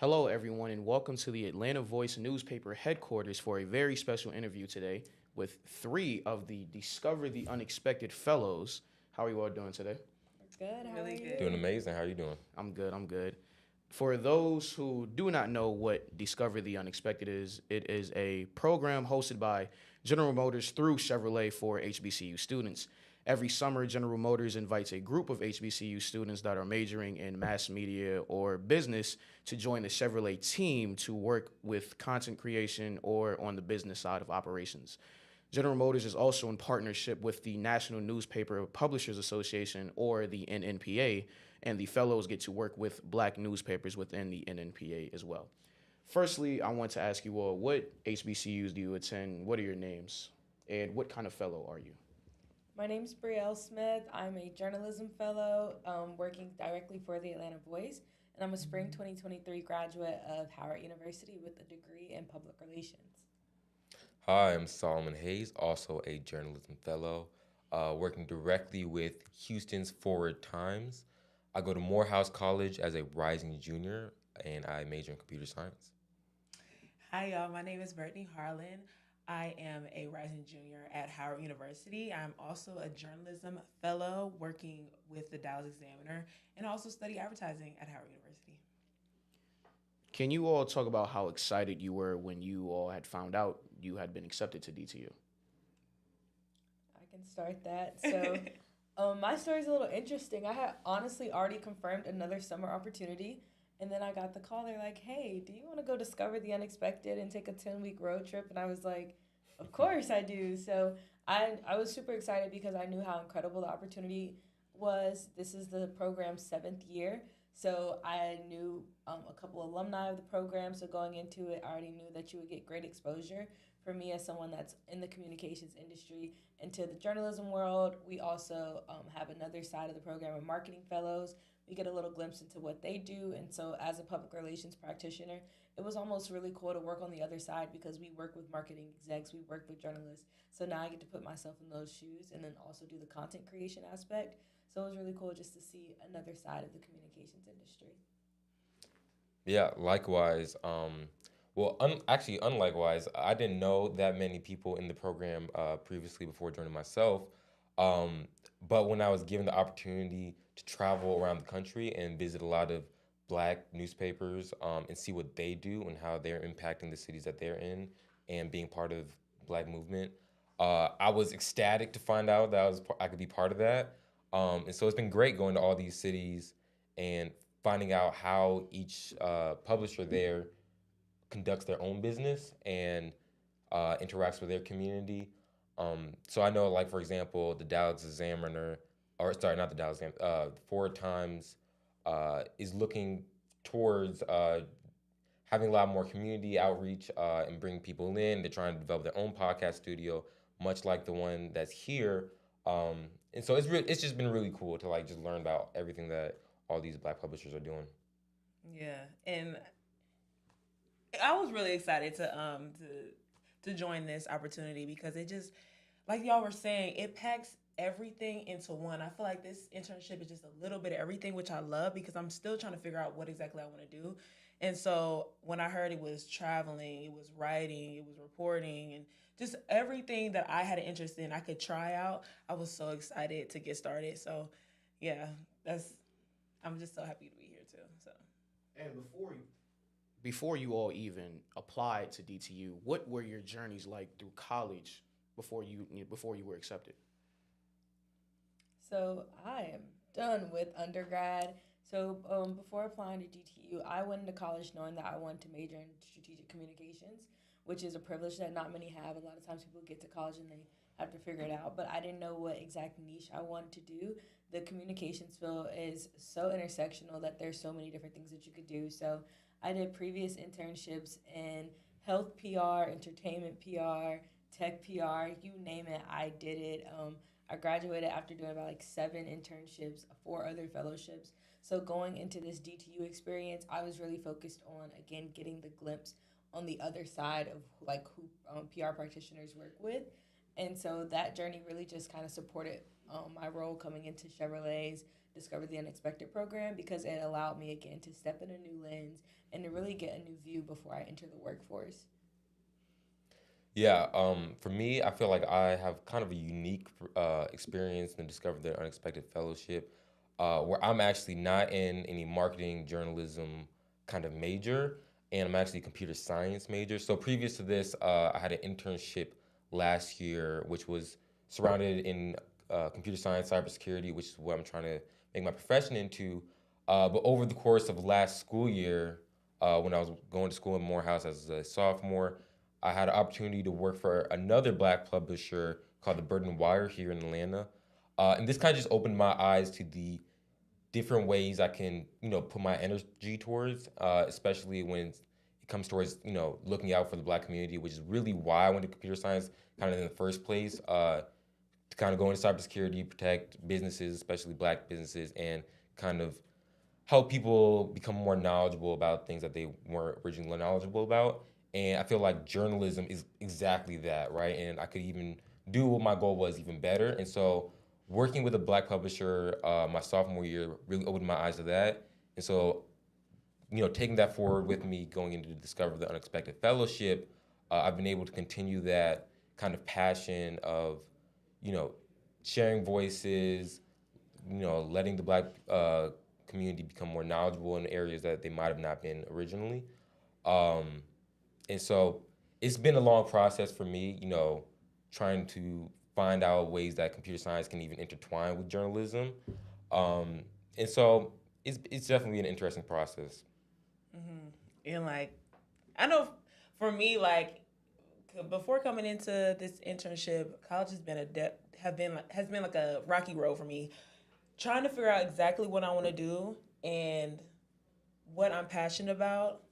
Hello, everyone, and welcome to the Atlanta Voice newspaper headquarters for a very special interview today with three of the Discover the Unexpected Fellows. How are you all doing today? Good. How are Really you? good. Doing amazing. How are you doing? I'm good, I'm good. For those who do not know what Discover the Unexpected is, it is a program hosted by General Motors through Chevrolet for HBCU students. Every summer, General Motors invites a group of HBCU students that are majoring in mass media or business to join the Chevrolet team to work with content creation or on the business side of operations. General Motors is also in partnership with the National Newspaper Publishers Association, or the NNPA, and the fellows get to work with black newspapers within the NNPA as well. Firstly, I want to ask you all, what HBCUs do you attend? What are your names? And what kind of fellow are you? My name's Brielle Smith. I'm a journalism fellow working directly for the Atlanta Voice, and I'm a spring 2023 graduate of Howard University with a degree in public relations. Hi, I'm Solomon Hayes, also a journalism fellow, working directly with Houston's Forward Times. I go to Morehouse College as a rising junior, and I major in computer science. Hi, y'all. My name is Brittany Harlan. I am a rising junior at Howard University. I'm also a journalism fellow working with the Dallas Examiner and also study advertising at Howard University. Can you all talk about how excited you were when you all had found out you had been accepted to DTU? I can start that. So, my story's a little interesting. I had honestly already confirmed another summer opportunity, and then I got the call. They're like, "Hey, do you want to go discover the unexpected and take a 10-week road trip?" And I was like, "Of course I do." So I was super excited because I knew how incredible the opportunity was. This is the program's seventh year. So I knew a couple alumni of the program. So going into it, I already knew that you would get great exposure. For me, as someone that's in the communications industry, into the journalism world, we also have another side of the program of marketing fellows. We get a little glimpse into what they do. And so, as a public relations practitioner, it was almost really cool to work on the other side because we work with marketing execs, we work with journalists. So now I get to put myself in those shoes and then also do the content creation aspect. So it was really cool just to see another side of the communications industry. Yeah, likewise. Actually, unlikewise, I didn't know that many people in the program previously before joining myself. Um, but when I was given the opportunity to travel around the country and visit a lot of black newspapers and see what they do and how they're impacting the cities that they're in and being part of black movement, I was ecstatic to find out that I could be part of that. And so it's been great going to all these cities and finding out how each publisher there conducts their own business and interacts with their community. So I know, like for example, the Dallas Examiner, or sorry, not the Dallas Examiner, Forward Times is looking towards having a lot more community outreach and bring people in. They're trying to develop their own podcast studio, much like the one that's here. And so it's just been really cool to like just learn about everything that all these black publishers are doing. Yeah, and I was really excited to join this opportunity because it just, like y'all were saying, it packs everything into one. I feel like this internship is just a little bit of everything, which I love because I'm still trying to figure out what exactly I want to do. And so when I heard it was traveling, it was writing, it was reporting, and just everything that I had an interest in, I could try out. I was so excited to get started. So, yeah, that's I'm just so happy to be here too. So. And before you all even applied to DTU, what were your journeys like through college before you were accepted? So I am done with undergrad. So before applying to DTU, I went into college knowing that I wanted to major in strategic communications, which is a privilege that not many have. A lot of times people get to college and they have to figure it out, but I didn't know what exact niche I wanted to do. The communications field is so intersectional that there's so many different things that you could do. So I did previous internships in health PR, entertainment PR, tech PR, you name it, I did it. I graduated after doing about like seven internships, four other fellowships. So going into this DTU experience, I was really focused on again getting the glimpse on the other side of like who PR practitioners work with, and so that journey really just kind of supported my role coming into Chevrolet's Discover the Unexpected program because it allowed me again to step in a new lens and to really get a new view before I enter the workforce. Yeah, for me, I feel like I have kind of a unique experience in Discover the Unexpected Fellowship, where I'm actually not in any marketing journalism kind of major, and I'm actually a computer science major. So previous to this, I had an internship last year, which was surrounded in computer science, cybersecurity, which is what I'm trying to make my profession into. But over the course of last school year, when I was going to school in Morehouse as a sophomore, I had an opportunity to work for another black publisher called the Bird and Wire here in Atlanta. And this kind of just opened my eyes to the different ways I can, put my energy towards, especially when it comes towards, looking out for the black community, which is really why I went to computer science kind of in the first place, to kind of go into cybersecurity, protect businesses, especially black businesses, and kind of help people become more knowledgeable about things that they weren't originally knowledgeable about. And I feel like journalism is exactly that, right? And I could even do what my goal was even better. And so working with a black publisher my sophomore year really opened my eyes to that. And so, taking that forward with me going into Discover the Unexpected Fellowship, I've been able to continue that kind of passion of, you know, sharing voices, letting the black community become more knowledgeable in areas that they might have not been originally. Um, and so it's been a long process for me, trying to find out ways that computer science can even intertwine with journalism. Um, and so it's definitely an interesting process. And like, I know for me, like before coming into this internship, college has been like a rocky road for me. Trying to figure out exactly what I want to do and what I'm passionate about.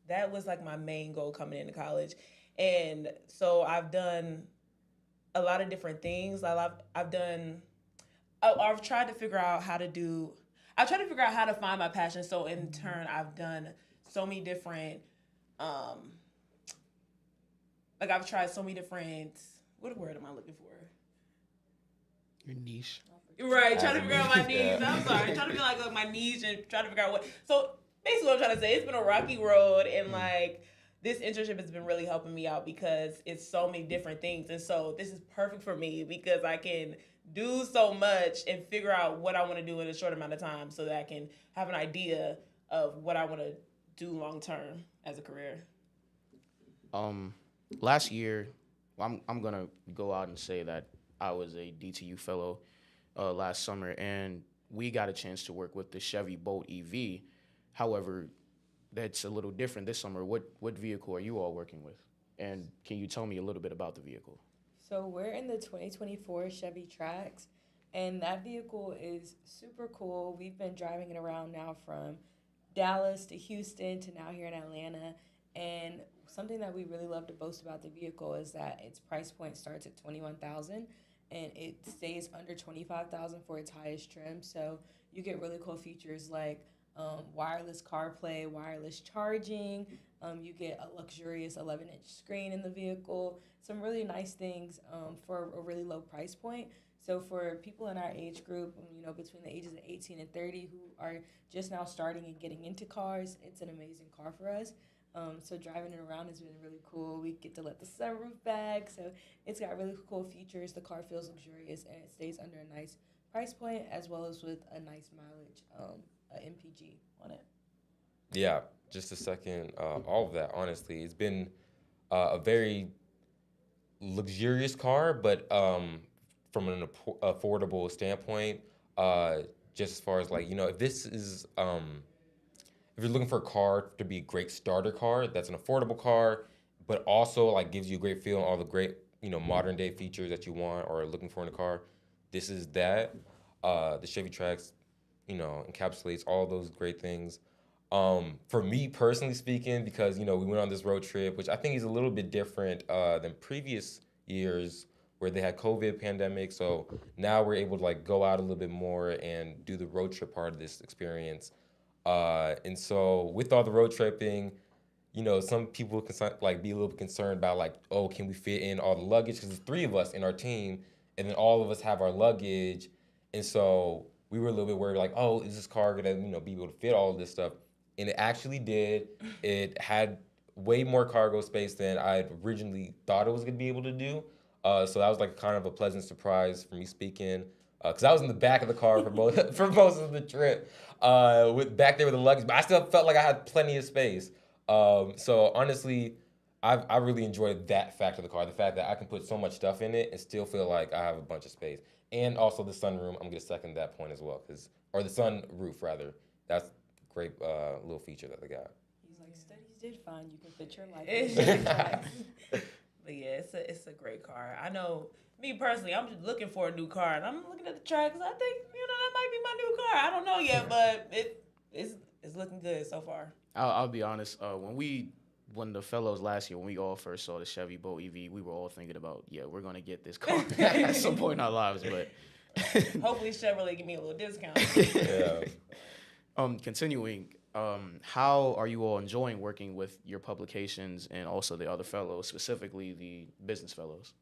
That was like my main goal coming into college. And so I've done a lot of different things. I've tried to figure out I've tried to figure out how to find my passion. So in turn, I've done so many different, I've tried so many different, what word am I looking for? Your niche. Right, trying to figure out my niche, needs. yeah. I'm sorry, trying to figure like my needs and trying to figure out what. So basically, what I'm trying to say, it's been a rocky road, and like this internship has been really helping me out because it's so many different things, and so this is perfect for me because I can do so much and figure out what I want to do in a short amount of time, so that I can have an idea of what I want to do long term as a career. Last year, I'm gonna go out and say that I was a DTU fellow last summer, and we got a chance to work with the Chevy Bolt EV. However, that's a little different this summer. What vehicle are you all working with? And can you tell me a little bit about the vehicle? So we're in the 2024 Chevy Trax, and that vehicle is super cool. We've been driving it around now from Dallas to Houston to now here in Atlanta. And something that we really love to boast about the vehicle is that its price point starts at $21,000 and it stays under $25,000 for its highest trim. So you get really cool features like wireless CarPlay, wireless charging. You get a luxurious 11-inch screen in the vehicle. Some really nice things for a really low price point. So for people in our age group, between the ages of 18 and 30 who are just now starting and getting into cars, it's an amazing car for us. So driving it around has been really cool. We get to let the sunroof back, so it's got really cool features. The car feels luxurious, and it stays under a nice price point, as well as with a nice mileage, a MPG on it. Yeah, just a second. All of that, honestly, it's been a very luxurious car, but from an affordable standpoint, just as far as like if this is if you're looking for a car to be a great starter car, that's an affordable car, but also like gives you a great feel and all the great modern day features that you want or are looking for in a car. This is that. The Chevy Trax, encapsulates all those great things. For me personally speaking, because we went on this road trip, which I think is a little bit different than previous years where they had COVID pandemic. So now we're able to like go out a little bit more and do the road trip part of this experience. And so with all the road tripping, some people can like be a little bit concerned about like, oh, can we fit in all the luggage? Because there's three of us in our team, and then all of us have our luggage. And so we were a little bit worried, like, oh, is this car gonna, be able to fit all of this stuff? And it actually did. It had way more cargo space than I originally thought it was gonna be able to do. So that was like kind of a pleasant surprise for me speaking, because I was in the back of the car for both for most of the trip, with back there with the luggage, but I still felt like I had plenty of space. So honestly, I really enjoyed that fact of the car, the fact that I can put so much stuff in it and still feel like I have a bunch of space. And also the sunroom, I'm gonna second that point as well, or the sun roof rather. That's a great little feature that they got. He's like, studies did find you can fit your life. It's in just your tracks. But yeah, it's a great car. I know me personally, I'm just looking for a new car, and I'm looking at the tracks. I think that might be my new car. I don't know yet, but it's looking good so far. I'll be honest. When the fellows last year, when we all first saw the Chevy Bolt EV, we were all thinking about, we're gonna get this car at some point in our lives. But Hopefully Chevrolet give me a little discount. Yeah. Continuing, how are you all enjoying working with your publications and also the other fellows, specifically the business fellows?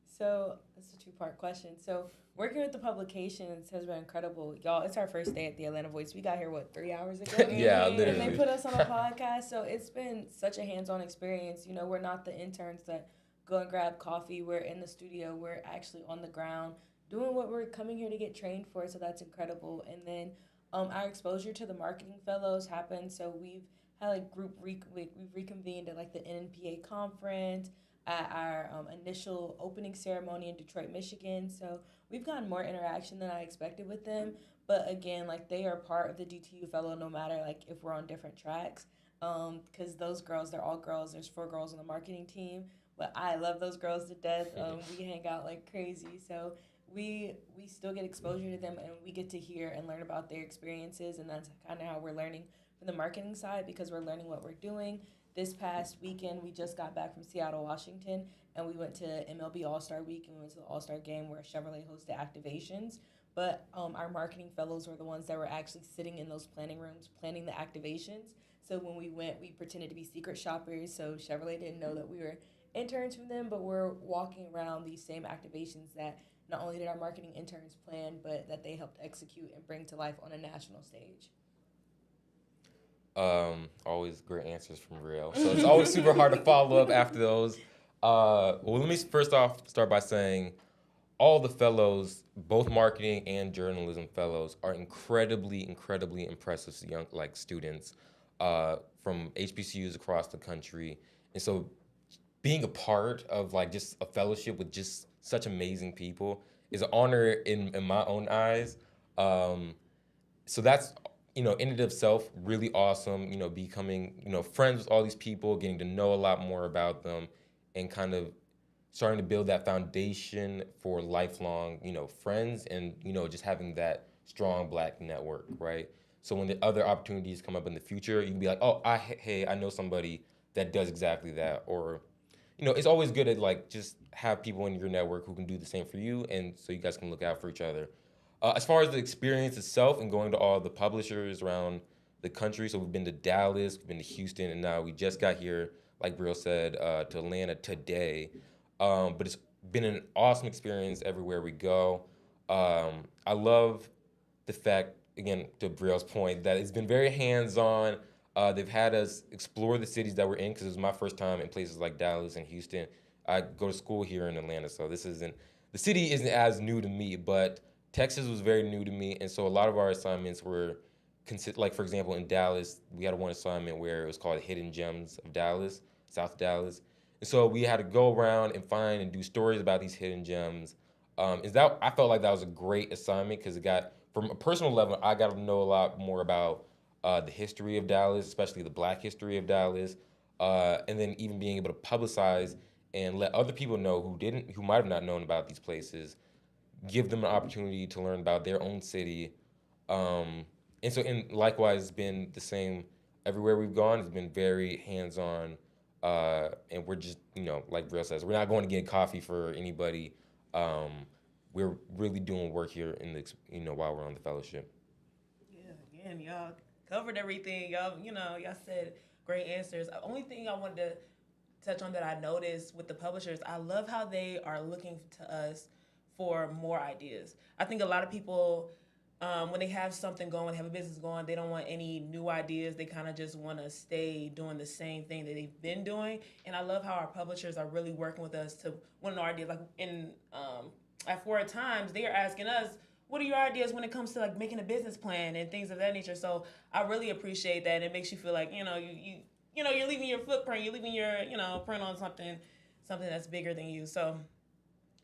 So it's a two-part question. So working with the publications has been incredible. Y'all, it's our first day at the Atlanta Voice. We got here, 3 hours ago? Yeah, And literally. they put us on a podcast. So it's been such a hands-on experience. We're not the interns that go and grab coffee. We're in the studio. We're actually on the ground doing what we're coming here to get trained for. So that's incredible. And then our exposure to the marketing fellows happened. So we've had we've reconvened at the NNPA conference, at our initial opening ceremony in Detroit, Michigan. So we've gotten more interaction than I expected with them. But again, they are part of the DTU fellow no matter if we're on different tracks. Because those girls, they're all girls. There's 4 girls on the marketing team. But I love those girls to death. We hang out like crazy. So we still get exposure to them, and we get to hear and learn about their experiences. And that's kind of how we're learning from the marketing side, because we're learning what we're doing. This past weekend, we just got back from Seattle, Washington, and we went to MLB All-Star Week, and we went to the All-Star Game where Chevrolet hosted activations. But our marketing fellows were the ones that were actually sitting in those planning rooms, planning the activations. So when we went, we pretended to be secret shoppers, so Chevrolet didn't know that we were interns from them, but we're walking around these same activations that not only did our marketing interns plan, but that they helped execute and bring to life on a national stage. Always great answers from Real. So it's always super hard to follow up after those. Well, let me first off start by saying all the fellows, both marketing and journalism fellows, are incredibly, incredibly impressive young students from HBCUs across the country. And so being a part of just a fellowship with just such amazing people is an honor in my own eyes. So that's in and of itself, really awesome, becoming, friends with all these people, getting to know a lot more about them, and kind of starting to build that foundation for lifelong, friends, and, just having that strong Black network, right? So when the other opportunities come up in the future, you can be like, oh, I know somebody that does exactly that. Or, it's always good to just have people in your network who can do the same for you, and so you guys can look out for each other. As far as the experience itself and going to all the publishers around the country, so we've been to Dallas, we've been to Houston, and now we just got here, like Brielle said, to Atlanta today. But it's been an awesome experience everywhere we go. I love the fact, again, to Brielle's point, that it's been very hands-on. They've had us explore the cities that we're in, because it was my first time in places like Dallas and Houston. I go to school here in Atlanta, so the city isn't as new to me, but Texas was very new to me, and so a lot of our assignments were, for example, in Dallas, we had one assignment where it was called Hidden Gems of Dallas, South Dallas. And so we had to go around and find and do stories about these hidden gems. I felt like that was a great assignment, because from a personal level, I got to know a lot more about the history of Dallas, especially the Black history of Dallas, and then even being able to publicize and let other people know who might have not known about these places, give them an opportunity to learn about their own city. And likewise, it's been the same everywhere we've gone. It's been very hands-on, and we're just, like Brielle says, we're not going to get coffee for anybody. We're really doing work here while we're on the fellowship. Yeah, again, y'all covered everything. Y'all said great answers. The only thing I wanted to touch on that I noticed with the publishers, I love how they are looking to us for more ideas. I think a lot of people, when they have something going, have a business going, they don't want any new ideas. They kind of just want to stay doing the same thing that they've been doing. And I love how our publishers are really working with us to want to know ideas. Like at Forward Times, they are asking us, what are your ideas when it comes to like making a business plan and things of that nature? So I really appreciate that. It makes you feel like, you're leaving your footprint, you're leaving your, print on something that's bigger than you. So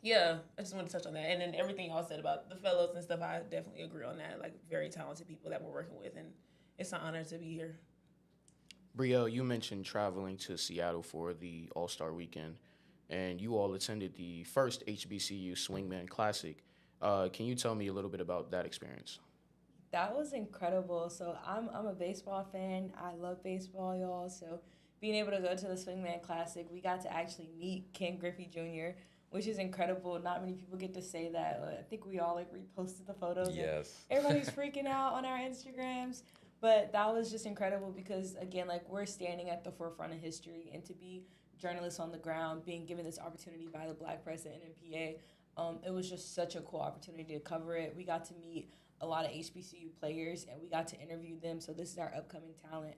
yeah, I just want to touch on that. And then everything y'all said about the fellows and stuff, I definitely agree on that. Like very talented people that we're working with, and it's an honor to be here. Brielle, you mentioned traveling to Seattle for the All-Star Weekend, and you all attended the first HBCU Swingman Classic. Can you tell me a little bit about that experience? That was incredible. So I'm a baseball fan. I love baseball, y'all. So being able to go to the Swingman Classic, we got to actually meet Ken Griffey Jr., which is incredible. Not many people get to say that. I think we all like reposted the photos. Yes. Everybody's freaking out on our Instagrams. But that was just incredible because, again, like we're standing at the forefront of history, and to be journalists on the ground, being given this opportunity by the Black Press and NMPA, it was just such a cool opportunity to cover it. We got to meet a lot of HBCU players, and we got to interview them. So this is our upcoming talent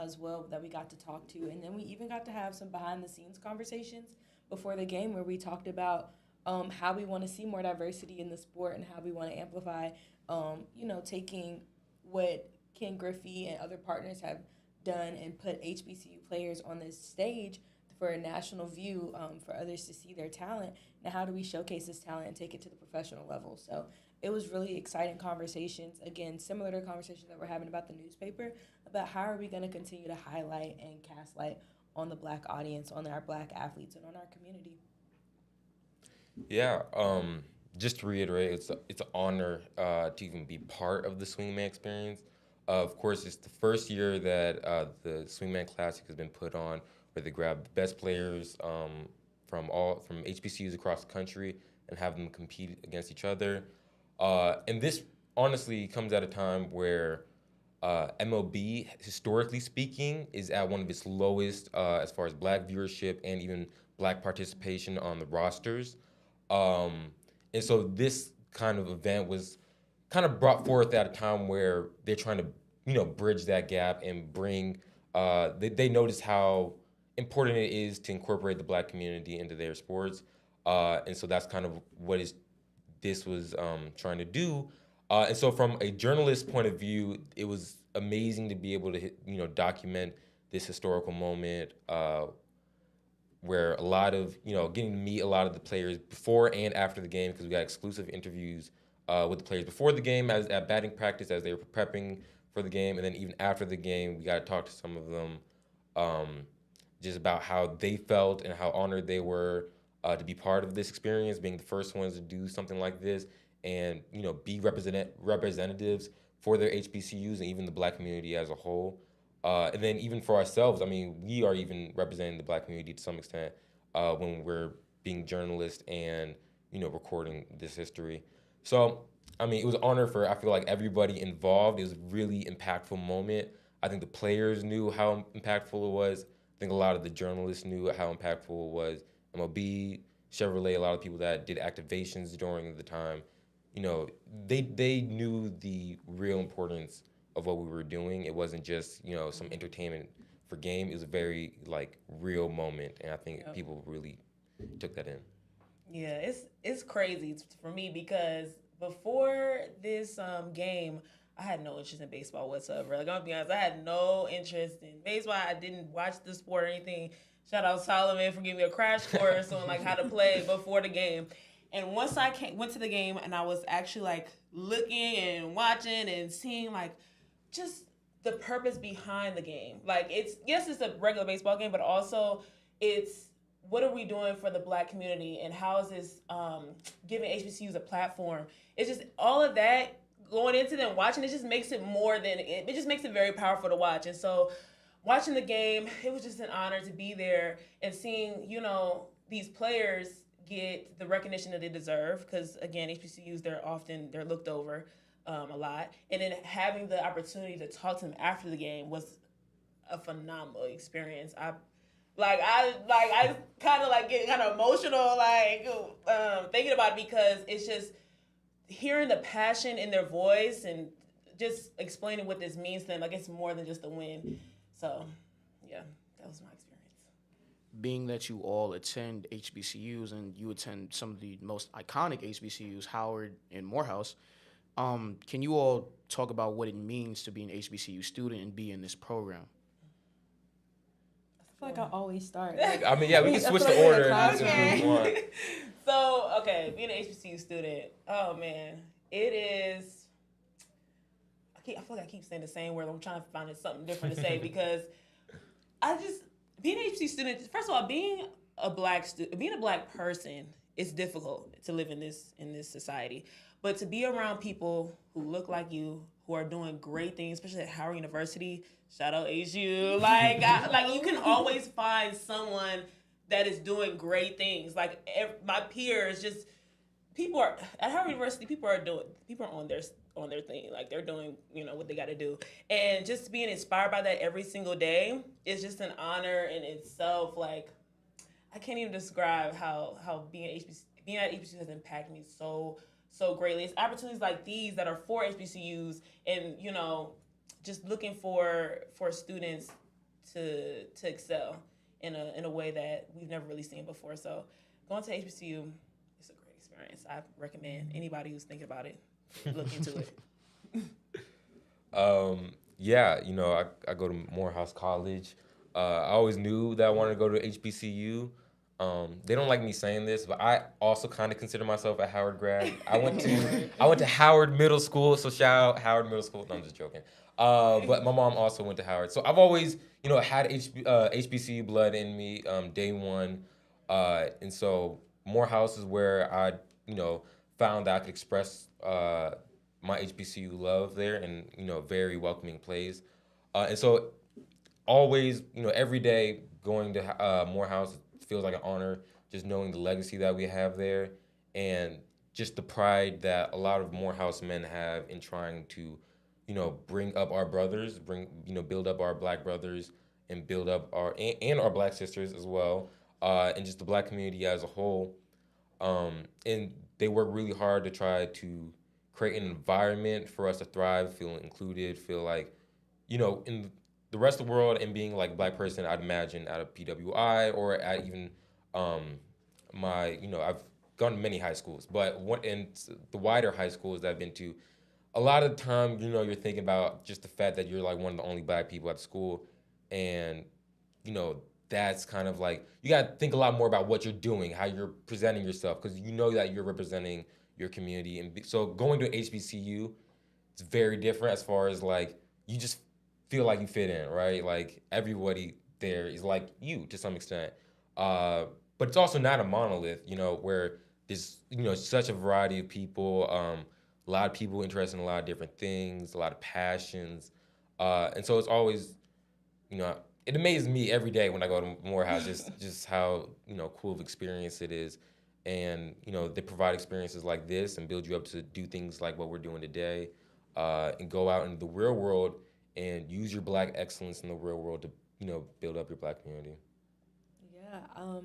as well that we got to talk to. And then we even got to have some behind-the-scenes conversations before the game where we talked about how we want to see more diversity in the sport and how we want to amplify, taking what Ken Griffey and other partners have done and put HBCU players on this stage for a national view, for others to see their talent. Now, how do we showcase this talent and take it to the professional level? So it was really exciting conversations, again, similar to conversations that we're having about the newspaper, about how are we going to continue to highlight and cast light on the Black audience, on our Black athletes, and on our community. Yeah, just to reiterate, it's an honor to even be part of the Swingman experience. Of course, it's the first year that the Swingman Classic has been put on, where they grab the best players from HBCUs across the country and have them compete against each other. And this honestly comes at a time where MLB, historically speaking, is at one of its lowest as far as Black viewership and even Black participation on the rosters. And so this kind of event was kind of brought forth at a time where they're trying to, bridge that gap and bring, they notice how important it is to incorporate the Black community into their sports. And so that's kind of what this was trying to do. And so from a journalist point of view, it was amazing to be able to, document this historical moment where a lot of, getting to meet a lot of the players before and after the game, because we got exclusive interviews with the players before the game at batting practice as they were prepping for the game. And then even after the game, we got to talk to some of them just about how they felt and how honored they were to be part of this experience, being the first ones to do something like this and, be representatives for their HBCUs and even the Black community as a whole. And then even for ourselves, we are even representing the Black community to some extent when we're being journalists and, recording this history. So, it was an honor for, I feel like, everybody involved. It was a really impactful moment. I think the players knew how impactful it was. I think a lot of the journalists knew how impactful it was. MLB, Chevrolet, a lot of people that did activations during the time, they knew the real importance of what we were doing. It wasn't just, some entertainment for game. It was a very, real moment, and I think people really took that in. Yeah, it's crazy for me because before this game, I had no interest in baseball whatsoever. Like, I'm gonna be honest, I had no interest in baseball. I didn't watch the sport or anything. Shout out Solomon for giving me a crash course on how to play before the game. And once I went to the game and I was actually looking and watching and seeing just the purpose behind the game. It's a regular baseball game, but also it's what are we doing for the Black community and how is this giving HBCUs a platform? It's just all of that going into them watching, it just makes it it just makes it very powerful to watch. And so watching the game, it was just an honor to be there and seeing, these players get the recognition that they deserve because, again, HBCUs, they're looked over a lot. And then having the opportunity to talk to them after the game was a phenomenal experience. I kind of like get kind of emotional, like thinking about it because it's just hearing the passion in their voice and just explaining what this means to them. Like it's more than just a win. So, yeah, that was my experience. Being that you all attend HBCUs and you attend some of the most iconic HBCUs, Howard and Morehouse, can you all talk about what it means to be an HBCU student and be in this program? I feel like I always start. I mean, yeah, we can I switch feel the like we're order in a if class. you want. So, okay, being an HBCU student, oh man, it is. I feel like I keep saying the same word. I'm trying to find something different to say because being an HBCU student. First of all, being a black person, it's difficult to live in this society. But to be around people who look like you, who are doing great things, especially at Howard University, shout out HU, like you can always find someone that is doing great things. Like my peers, just people are at Howard University. People are on their thing. Like they're doing, what they got to do, and just being inspired by that every single day is just an honor in itself. Like I can't even describe how being at HBCU has impacted me so greatly. It's opportunities like these that are for HBCUs, and just looking for students to excel in a way that we've never really seen before. So going to HBCU is a great experience. I recommend anybody who's thinking about it look into it. Yeah, I go to Morehouse College. I always knew that I wanted to go to HBCU. They don't like me saying this, but I also kind of consider myself a Howard grad. I went to Howard Middle School, so shout out Howard Middle School. No, I'm just joking. But my mom also went to Howard, so I've always had HBCU blood in me day one, and so Morehouse is where I found that I could express my HBCU love there in very welcoming place, and so always every day going to Morehouse feels like an honor, just knowing the legacy that we have there and just the pride that a lot of Morehouse men have in trying to bring up our brothers, build up our black brothers and build up and our black sisters as well, and just the black community as a whole. And they work really hard to try to create an environment for us to thrive, feel included, feel like, in the rest of the world and being like a black person, I'd imagine at a PWI or at even I've gone to many high schools, but in the wider high schools that I've been to, a lot of the time, you're thinking about just the fact that you're like one of the only black people at the school, and that's kind of like you got to think a lot more about what you're doing, how you're presenting yourself, because that you're representing your community, and so going to HBCU, it's very different as far as like you just feel like you fit in, right? Like everybody there is like you to some extent, but it's also not a monolith, where there's such a variety of people, a lot of people interested in a lot of different things, a lot of passions, and so it's always, it amazes me every day when I go to Morehouse, just how cool of experience it is, and they provide experiences like this and build you up to do things like what we're doing today, and go out into the real world and use your black excellence in the real world to build up your black community. Yeah.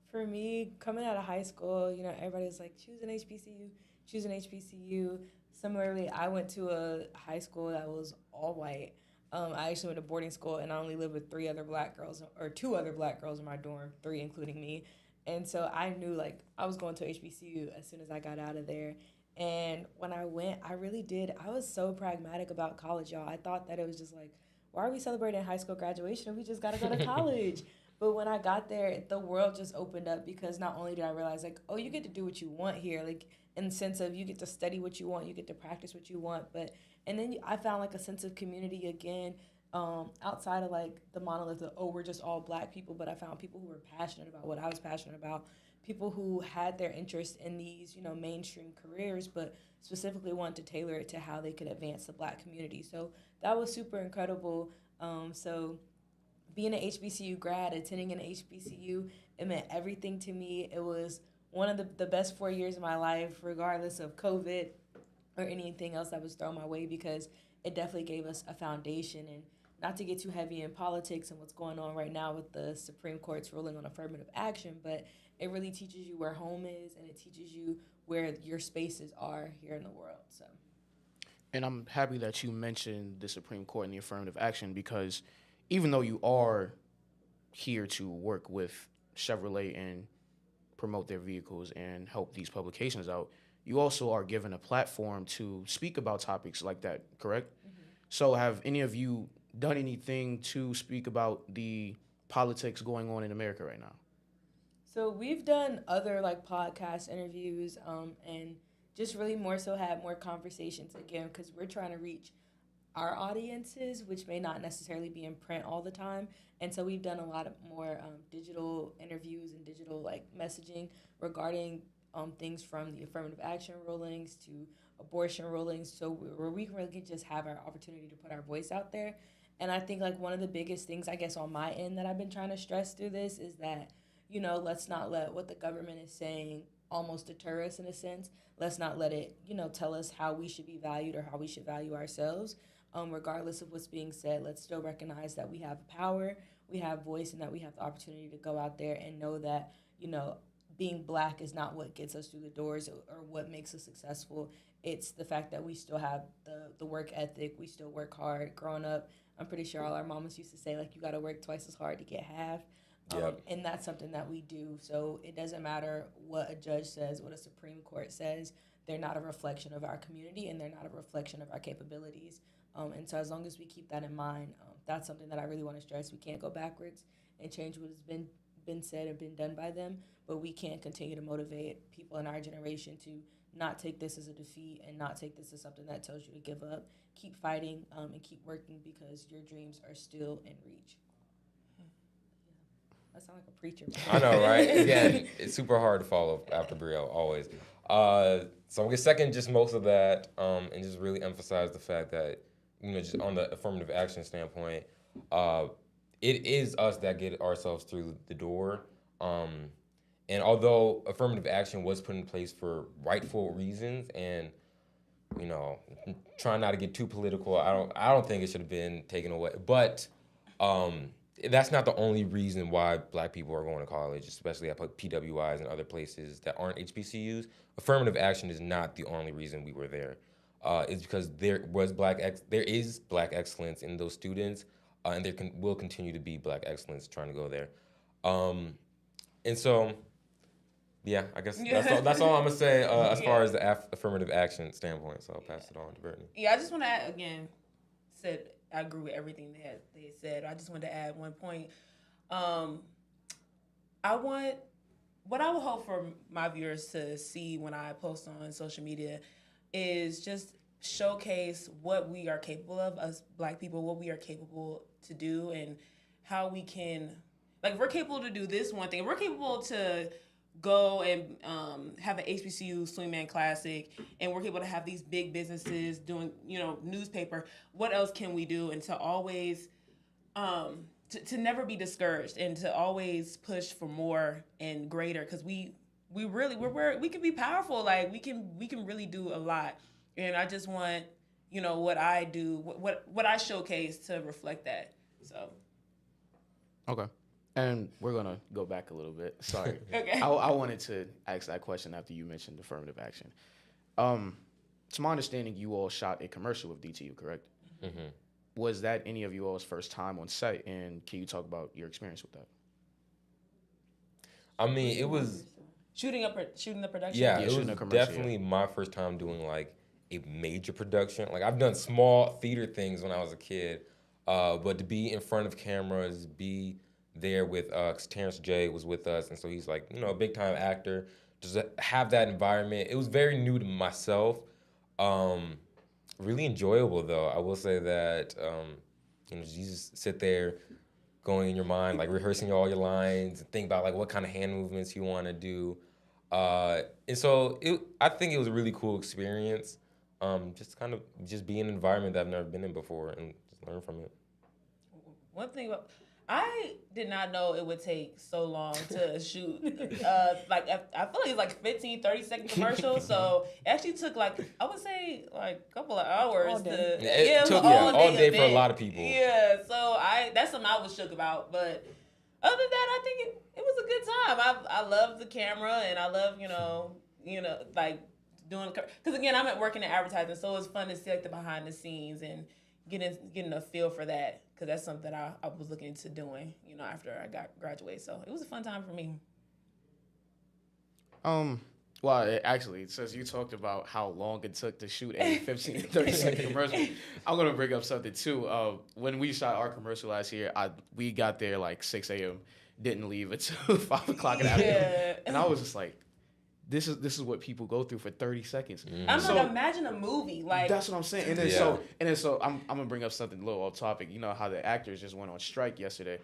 For me, coming out of high school, everybody's like, choose an HBCU. Similarly, I went to a high school that was all white. I actually went to boarding school, and I only lived with 2 other black girls in my dorm, 3 including me. And so I knew, like, I was going to HBCU as soon as I got out of there. And when I went, I was so pragmatic about college, y'all. I thought that it was just like, why are we celebrating high school graduation if we just got to go to college? But when I got there, the world just opened up, because not only did I realize, like, oh, you get to do what you want here, like, in the sense of you get to study what you want, you get to practice what you want, and then I found, like, a sense of community again, outside of, like, the monolith of, oh, we're just all black people, but I found people who were passionate about what I was passionate about, people who had their interest in these, mainstream careers, but specifically wanted to tailor it to how they could advance the black community. So that was super incredible. So being an HBCU grad, attending an HBCU, it meant everything to me. It was one of the best 4 years of my life, regardless of COVID or anything else that was thrown my way, because it definitely gave us a foundation. And not to get too heavy in politics and what's going on right now with the Supreme Court's ruling on affirmative action, but it really teaches you where home is, and it teaches you where your spaces are here in the world. So, And I'm happy that you mentioned the Supreme Court and the affirmative action, because even though you are here to work with Chevrolet and promote their vehicles and help these publications out, you also are given a platform to speak about topics like that, correct? So have any of you done anything to speak about the politics going on in America right now? so we've done other like podcast interviews, and just really more so had more conversations again because we're trying to reach our audiences, which may not necessarily be in print all the time. And so we've done a lot of more digital interviews and digital like messaging regarding things from the affirmative action rulings to abortion rulings, so where we can really just have our opportunity to put our voice out there. And I think like one of the biggest things, I guess, on my end that I've been trying to stress through this is that, let's not let what the government is saying almost deter us in a sense. Let's not let it, tell us how we should be valued or how we should value ourselves. Regardless of what's being said, let's still recognize that we have power, we have voice, and that we have the opportunity to go out there and know that, being Black is not what gets us through the doors or what makes us successful. It's the fact that we still have the work ethic, we still work hard. Growing up, I'm pretty sure all our mamas used to say, like, you got to work twice as hard to get half. Yep. And that's something that we do. So it doesn't matter what a judge says, what a Supreme Court says. They're not a reflection of our community, and they're not a reflection of our capabilities. And so as long as we keep that in mind, that's something that I really want to stress. We can't go backwards and change what has been said and been done by them, but we can continue to motivate people in our generation to not take this as a defeat and not take this as something that tells you to give up. Keep fighting and keep working because your dreams are still in reach. I sound like a preacher. I know, right? Again, it's super hard to follow after Brielle, always. So I'm going to second just most of that and just really emphasize the fact that, just on the affirmative action standpoint, it is us that get ourselves through the door. And although affirmative action was put in place for rightful reasons and, trying not to get too political, I don't think it should have been taken away. But that's not the only reason why Black people are going to college, especially at PWIs and other places that aren't HBCUs. Affirmative action is not the only reason we were there. It's because there is Black excellence in those students, and there will continue to be Black excellence trying to go there. And so, yeah, I guess that's all I'm gonna say as far as the affirmative action standpoint. So I'll pass it on to Brittany. Yeah, I just want to add again. I agree with everything they said. I just wanted to add one point. What I would hope for my viewers to see when I post on social media is just showcase what we are capable of, us Black people, what we are capable to do, and how we can, like, we're capable to do this one thing. We're capable to go and have an HBCU Swingman Classic, and we're able to have these big businesses doing, newspaper. What else can we do? And to always, to never be discouraged, and to always push for more and greater, because we can be powerful. Like we can really do a lot. And I just want, what I do, what I showcase to reflect that. So. Okay. And we're going to go back a little bit. Sorry. Okay. I wanted to ask that question after you mentioned affirmative action. To my understanding, you all shot a commercial with DTU, correct? Mm-hmm. Was that any of you all's first time on set? And can you talk about your experience with that? I mean, it was... Shooting the production? Yeah, Yeah, it was shooting a commercial, definitely my first time doing, like, a major production. Like, I've done small theater things when I was a kid, but to be in front of cameras, be there with Terrence J was with us, and so he's like, a big time actor. Just to have that environment, it was very new to myself. Really enjoyable though. I will say that you just sit there, going in your mind, like rehearsing all your lines, and think about like what kind of hand movements you want to do. And so I think it was a really cool experience. Just be in an environment that I've never been in before and just learn from it. One thing I did not know it would take so long to shoot. Like I feel like it's like 15, 30-second commercial. So it actually took like, I would say like a couple of hours All day. to. It Yeah, it was took an all day for a event. lot of people. Yeah, so that's something I was shook about. But other than that, I think it was a good time. I love the camera and I love like doing, because again, I'm working in advertising, so it's fun to see like the behind the scenes and getting a feel for that, because that's something I was looking into doing, after I graduated. So it was a fun time for me. Well, actually, since you talked about how long it took to shoot a 15 to 30-second commercial, I'm going to bring up something, too. When we shot our commercial last year, we got there like 6 a.m., didn't leave until 5 o'clock in the afternoon. Yeah. And I was just like, this is what people go through for 30 seconds. I'm So- like, imagine a movie. Like, That's what I'm saying. And then Yeah. so I'm gonna bring up something a little off topic. You know how the actors just went on strike yesterday.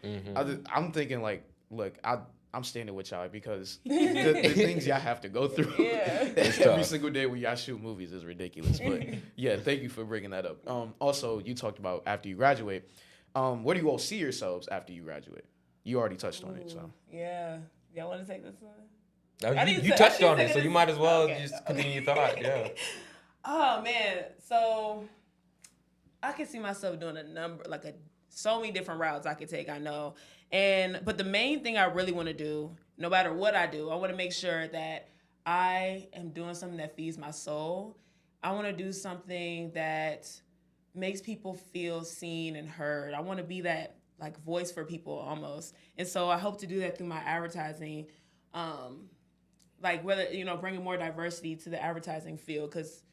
I'm thinking like, look, I'm standing with y'all because the things y'all have to go through Yeah. every tough. single day when y'all shoot movies is ridiculous. But yeah, thank you for bringing that up. Also, you talked about after you graduate. Where do you all see yourselves after you graduate? You already touched on it, so. Yeah. Y'all want to take this one? You touched on it, so this. you might as well Okay. just continue your thought. Yeah. Oh man, so I can see myself doing so many different routes I could take. I know, but the main thing I really want to do, no matter what I do, I want to make sure that I am doing something that feeds my soul. I want to do something that makes people feel seen and heard. I want to be that like voice for people almost, and so I hope to do that through my advertising. Like whether, bringing more diversity to the advertising field, because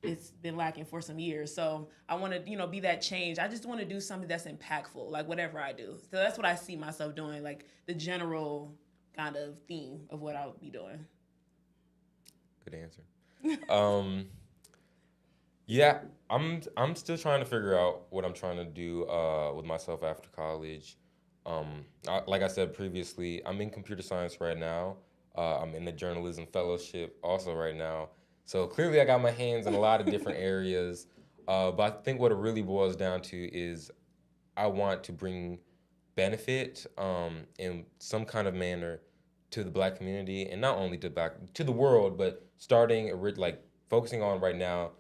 it's been lacking for some years. So I want to, be that change. I just want to do something that's impactful, like whatever I do. So that's what I see myself doing, like the general kind of theme of what I'll be doing. Good answer. Yeah, I'm still trying to figure out what I'm trying to do with myself after college. Like I said previously, I'm in computer science right now. I'm in the journalism fellowship also right now. So clearly I got my hands in a lot of different areas. But I think what it really boils down to is I want to bring benefit in some kind of manner to the Black community, and not only to the world, but focusing on right now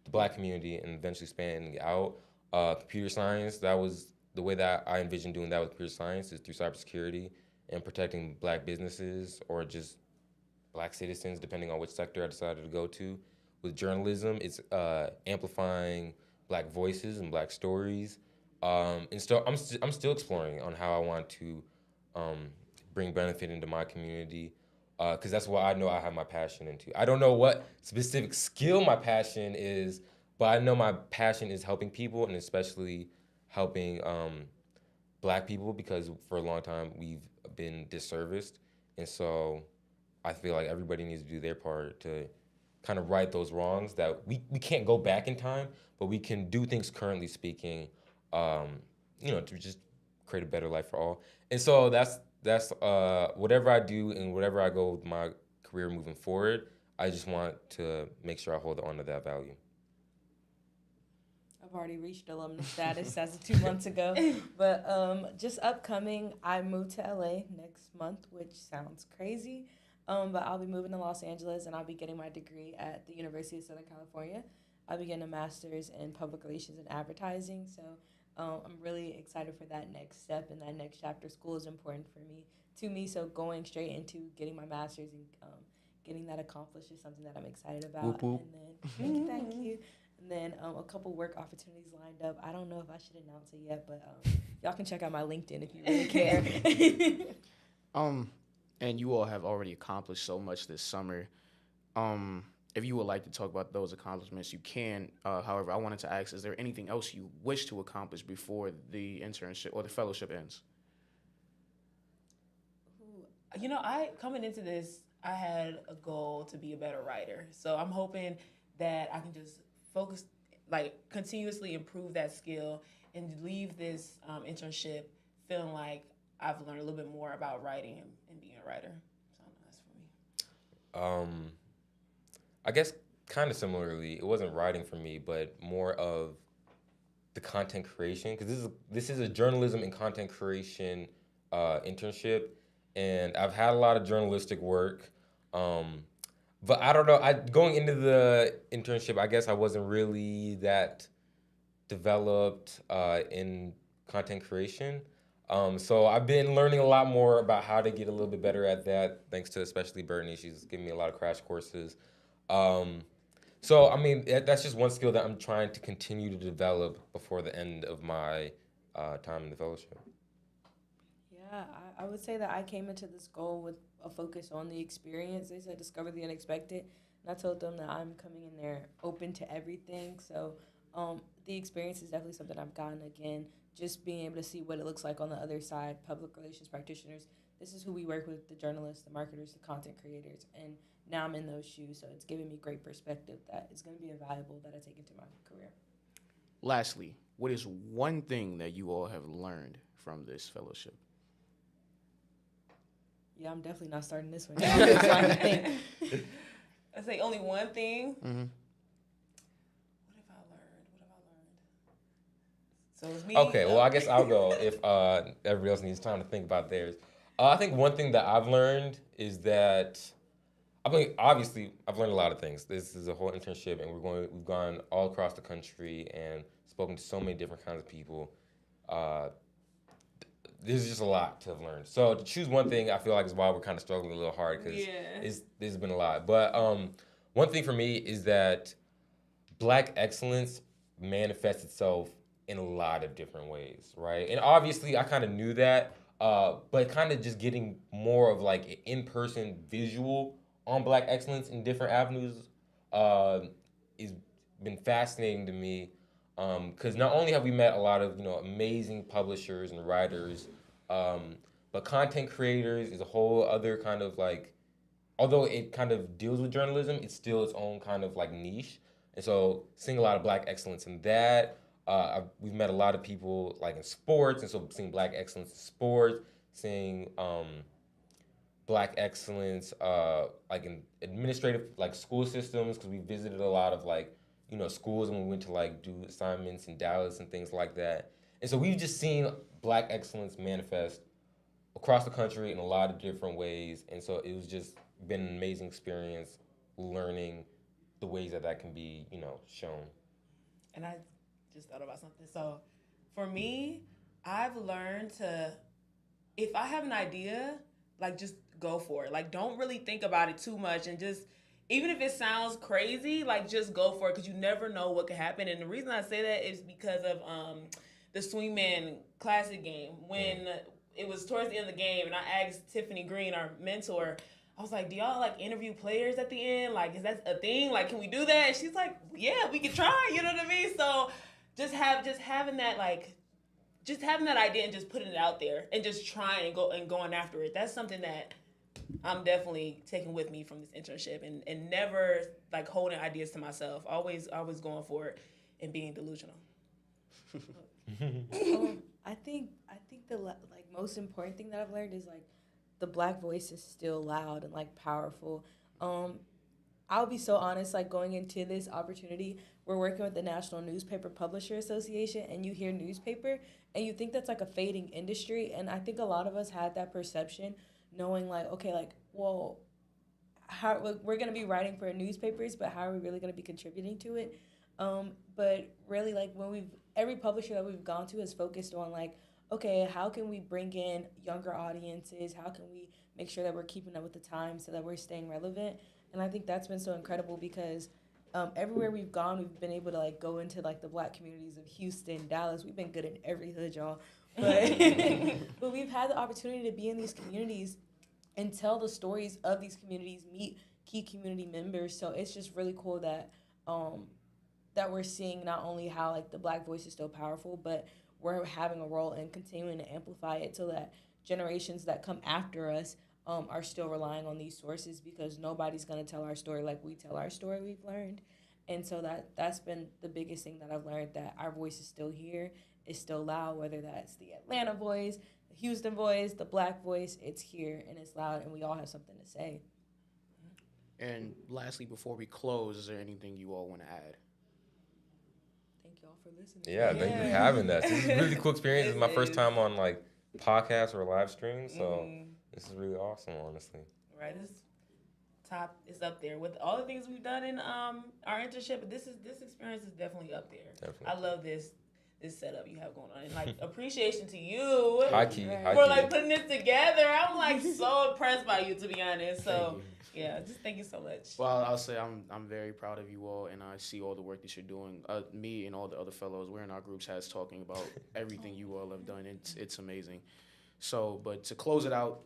the Black community and eventually expanding out. Computer science, that was the way that I envisioned doing that with computer science, is through cybersecurity and protecting Black businesses or just Black citizens, depending on which sector I decided to go to. With journalism, it's amplifying Black voices and Black stories. And so I'm still exploring on how I want to bring benefit into my community, because that's what I know I have my passion into. I don't know what specific skill my passion is, but I know my passion is helping people, and especially helping Black people, because for a long time we've been disserviced. And so I feel like everybody needs to do their part to kind of right those wrongs, that we can't go back in time, but we can do things currently speaking, to just create a better life for all. And so that's whatever I do and whatever I go with my career moving forward, I just want to make sure I hold on to that value. I've already reached alumni status as of 2 months ago. But just upcoming, I moved to LA next month, which sounds crazy. But I'll be moving to Los Angeles, and I'll be getting my degree at the University of Southern California. I'll be getting a master's in public relations and advertising. So I'm really excited for that next step, and that next chapter. School is important to me. So going straight into getting my master's and getting that accomplished is something that I'm excited about. Whoop, whoop. And then thank you. And then a couple work opportunities lined up. I don't know if I should announce it yet, but y'all can check out my LinkedIn if you really care. And you all have already accomplished so much this summer. If you would like to talk about those accomplishments, you can. However, I wanted to ask, is there anything else you wish to accomplish before the internship or the fellowship ends? Coming into this, I had a goal to be a better writer. So I'm hoping that I can just focus, continuously improve that skill and leave this internship feeling like I've learned a little bit more about writing and being a writer. So that's for me. I guess kind of similarly, it wasn't writing for me, but more of the content creation, because this is a journalism and content creation internship, and I've had a lot of journalistic work, but I don't know. Going into the internship, I guess I wasn't really that developed in content creation. So I've been learning a lot more about how to get a little bit better at that, thanks to especially Brittany. She's giving me a lot of crash courses. So, I mean, that's just one skill that I'm trying to continue to develop before the end of my time in the fellowship. Yeah, I would say that I came into this goal with a focus on the experience. They said discover the unexpected. And I told them that I'm coming in there open to everything. So the experience is definitely something I've gotten again. Just being able to see what it looks like on the other side, public relations practitioners. This is who we work with, the journalists, the marketers, the content creators. And now I'm in those shoes, so it's giving me great perspective that is going to be invaluable that I take into my career. Lastly, what is one thing that you all have learned from this fellowship? Yeah, I'm definitely not starting this one. I'm just trying to think. I say only one thing. Mm-hmm. What have I learned? So it's me. Okay, well, I guess I'll go if everybody else needs time to think about theirs. I think one thing that I've learned is that, I mean, obviously, I've learned a lot of things. This is a whole internship, and we've gone all across the country and spoken to so many different kinds of people. There's just a lot to have learned. So to choose one thing, I feel like is why we're kind of struggling a little hard, because there's been a lot. But one thing for me is that Black excellence manifests itself in a lot of different ways, right? And obviously, I kind of knew that, but kind of just getting more of like an in-person visual on Black excellence in different avenues has been fascinating to me, because not only have we met a lot of amazing publishers and writers, but content creators is a whole other kind of like, although it kind of deals with journalism, it's still its own kind of like niche. And so seeing a lot of Black excellence in that, we've met a lot of people like in sports, and so seeing Black excellence in sports, seeing Black excellence like in administrative like school systems, because we visited a lot of like schools when we went to like do assignments in Dallas and things like that. And so we've just seen Black excellence manifest across the country in a lot of different ways. And so it was just been an amazing experience learning the ways that can be shown. And I just thought about something. So for me, I've learned to, if I have an idea, like just go for it. Like don't really think about it too much, and just, even if it sounds crazy, like just go for it, because you never know what could happen. And the reason I say that is because of the Swingman Classic game. When it was towards the end of the game, and I asked Tiffany Green, our mentor, I was like, do y'all like interview players at the end? Like, is that a thing? Like, can we do that? And she's like, yeah, we can try. You know what I mean? So just having that idea and just putting it out there and just trying and going after it. That's something that I'm definitely taking with me from this internship, and never like holding ideas to myself. Always going for it and being delusional. I think the like most important thing that I've learned is like the Black voice is still loud and like powerful. I'll be so honest, like going into this opportunity, we're working with the National Newspaper Publisher Association, and you hear newspaper and you think that's like a fading industry. And I think a lot of us had that perception, knowing like, okay, like, well, how we're going to be writing for newspapers, but how are we really going to be contributing to it? But really, like every publisher that we've gone to has focused on like, okay, how can we bring in younger audiences? How can we make sure that we're keeping up with the times so that we're staying relevant? And I think that's been so incredible, because everywhere we've gone, we've been able to like go into like the Black communities of Houston, Dallas. We've been good in every hood, y'all. But but we've had the opportunity to be in these communities and tell the stories of these communities, meet key community members. So it's just really cool that that we're seeing not only how like the Black voice is still powerful, but we're having a role in continuing to amplify it so that generations that come after us are still relying on these sources, because nobody's going to tell our story like we tell our story, we've learned. And so that's been the biggest thing that I've learned, that our voice is still here, is still loud, whether that's the Atlanta voice, the Houston voice, the Black voice, it's here and it's loud, and we all have something to say. And lastly, before we close, is there anything you all want to add? Thank y'all for listening. Yeah, thank you for Yeah. having us. This is a really cool experience. This is my It first is. time on like podcast or live stream, so Mhm. this is really awesome, honestly. Right, it's up there with all the things we've done in our internship. But this experience is definitely up there. Definitely. I love this setup you have going on, and like appreciation to you High key, Right. high for key. like putting this together. I'm like so impressed by you, to be honest. Thank So you. yeah, just thank you so much. Well, I'll say I'm very proud of you all, and I see all the work that you're doing. Me and all the other fellows, we're in our group chats talking about everything you all have done. It's amazing. So, but to close it out,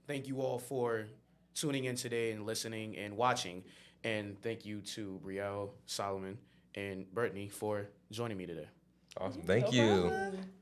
thank you all for tuning in today and listening and watching, and thank you to Brielle, Solomon, and Brittany for joining me today. Awesome. No Thank you. problem.